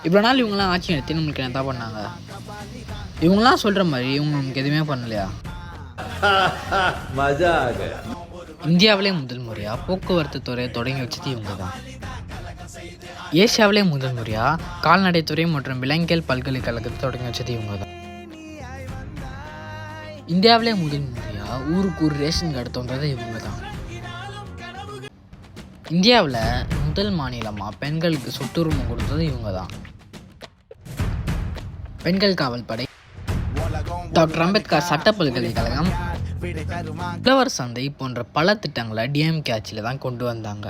இவ்வளோ நாள் இவங்களாம் ஆட்சி நடத்தி நம்மளுக்கு என்ன தான் பண்ணாங்க? இவங்களாம் சொல்கிற மாதிரி இவங்க நமக்கு எதுவுமே பண்ணலையா? இந்தியாவிலே முதல் முறையாக போக்குவரத்து துறையை தொடங்கி வச்சது இவங்க தான். ஏசியாவிலே முதல் முறையாக கால்நடைத்துறை மற்றும் விலங்கியல் பல்கலைக்கழகத்தை தொடங்கி வச்சது இவங்க தான். இந்தியாவிலே முதல் முறையாக ஊருக்கு ஒரு ரேஷன் கார்டு தோன்றது இவங்க தான். இந்தியாவில் முதல் மாநிலமாக பெண்களுக்கு சொத்துரிமை கொடுத்தது இவங்க தான். பெண்கள் காவல் படை, டாக்டர் அம்பேத்கர் சட்ட பல்கலைக்கழகம், உழவர் சந்தை போன்ற பல திட்டங்களை டிஎம்கே ஆட்சியில் தான் கொண்டு வந்தாங்க.